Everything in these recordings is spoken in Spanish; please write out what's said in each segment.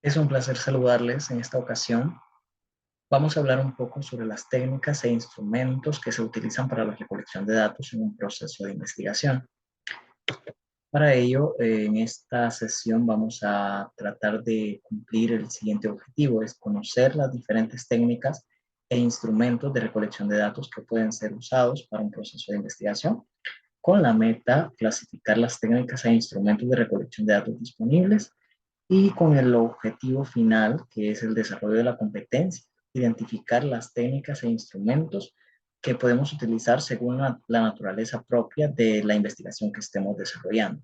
Es un placer saludarles en esta ocasión. Vamos a hablar un poco sobre las técnicas e instrumentos que se utilizan para la recolección de datos en un proceso de investigación. Para ello, en esta sesión vamos a tratar de cumplir el siguiente objetivo, es conocer las diferentes técnicas e instrumentos de recolección de datos que pueden ser usados para un proceso de investigación, con la meta clasificar las técnicas e instrumentos de recolección de datos disponibles y con el objetivo final, que es el desarrollo de la competencia, identificar las técnicas e instrumentos que podemos utilizar según la naturaleza propia de la investigación que estemos desarrollando.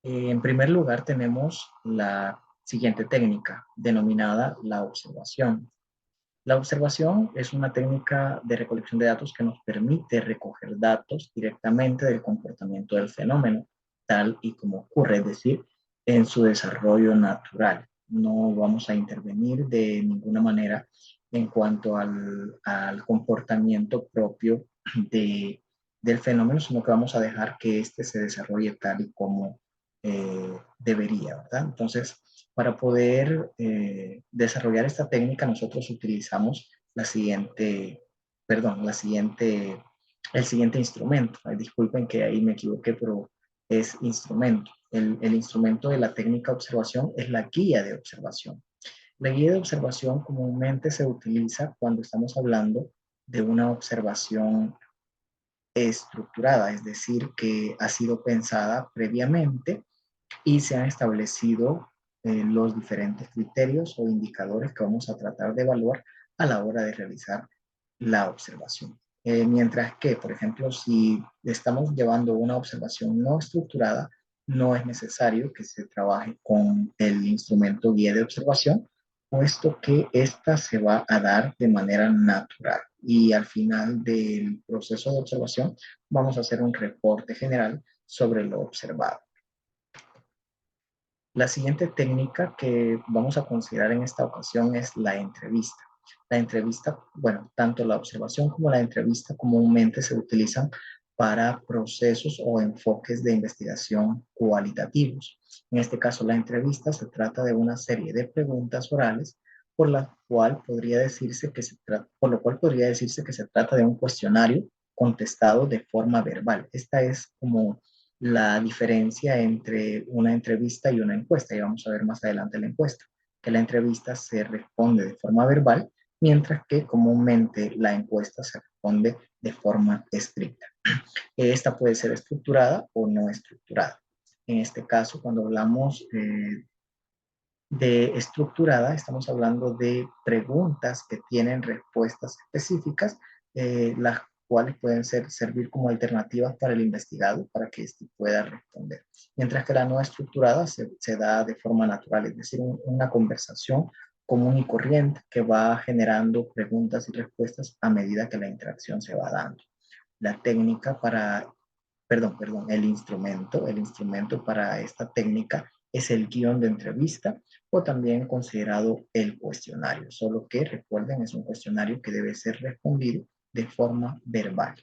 En primer lugar, tenemos la siguiente técnica, denominada la observación. La observación es una técnica de recolección de datos que nos permite recoger datos directamente del comportamiento del fenómeno, tal y como ocurre, es decir, en su desarrollo natural. No vamos a intervenir de ninguna manera en cuanto al comportamiento propio de, del fenómeno, sino que vamos a dejar que éste se desarrolle tal y como debería, ¿verdad? Entonces, para poder desarrollar esta técnica, nosotros utilizamos el siguiente instrumento. Ay, disculpen que ahí me equivoqué, pero es instrumento. El instrumento de la técnica de observación es la guía de observación. La guía de observación comúnmente se utiliza cuando estamos hablando de una observación estructurada, es decir, que ha sido pensada previamente y se han establecido los diferentes criterios o indicadores que vamos a tratar de evaluar a la hora de realizar la observación. Mientras que, por ejemplo, si estamos llevando una observación no estructurada, no es necesario que se trabaje con el instrumento guía de observación, puesto que esta se va a dar de manera natural. Y al final del proceso de observación vamos a hacer un reporte general sobre lo observado. La siguiente técnica que vamos a considerar en esta ocasión es la entrevista. La entrevista, bueno, tanto la observación como la entrevista comúnmente se utilizan para procesos o enfoques de investigación cualitativos. En este caso, la entrevista se trata de una serie de preguntas orales por lo cual podría decirse que se trata de un cuestionario contestado de forma verbal. Esta es como la diferencia entre una entrevista y una encuesta, y vamos a ver más adelante la encuesta, que la entrevista se responde de forma verbal, mientras que comúnmente la encuesta se responde de forma escrita. Esta puede ser estructurada o no estructurada. En este caso, cuando hablamos de estructurada, estamos hablando de preguntas que tienen respuestas específicas, las cuales pueden servir como alternativas para el investigado para que éste pueda responder. Mientras que la no estructurada se da de forma natural, es decir, una conversación común y corriente que va generando preguntas y respuestas a medida que la interacción se va dando. La técnica para, el instrumento para esta técnica es el guión de entrevista o también considerado el cuestionario, solo que recuerden es un cuestionario que debe ser respondido de forma verbal.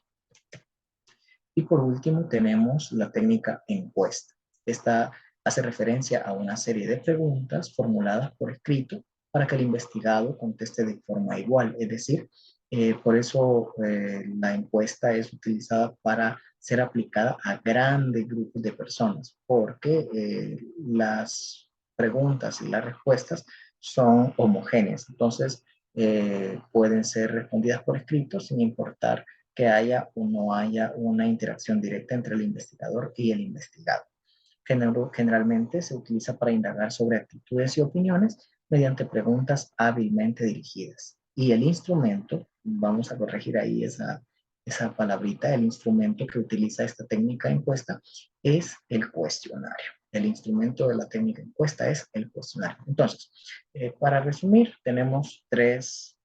Y por último tenemos la técnica encuesta. Esta hace referencia a una serie de preguntas formuladas por escrito para que el investigado conteste de forma igual, es decir, por eso la encuesta es utilizada para ser aplicada a grandes grupos de personas, porque las preguntas y las respuestas son homogéneas. Entonces, pueden ser respondidas por escrito sin importar que haya o no haya una interacción directa entre el investigador y el investigado. Generalmente se utiliza para indagar sobre actitudes y opiniones mediante preguntas hábilmente dirigidas. Y el instrumento, vamos a corregir ahí esa palabrita, el instrumento que utiliza esta técnica de encuesta es el cuestionario. El instrumento de la técnica de encuesta es el cuestionario. Entonces, para resumir, tenemos tres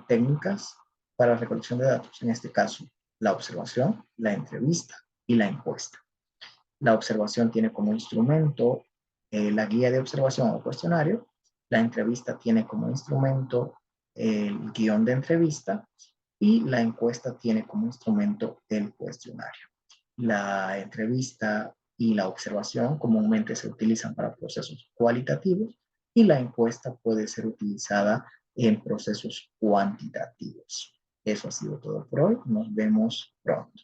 técnicas para recolección de datos. En este caso, la observación, la entrevista y la encuesta. La observación tiene como instrumento la guía de observación o cuestionario. La entrevista tiene como instrumento el guión de entrevista y la encuesta tiene como instrumento el cuestionario. La entrevista y la observación comúnmente se utilizan para procesos cualitativos y la encuesta puede ser utilizada en procesos cuantitativos. Eso ha sido todo por hoy. Nos vemos pronto.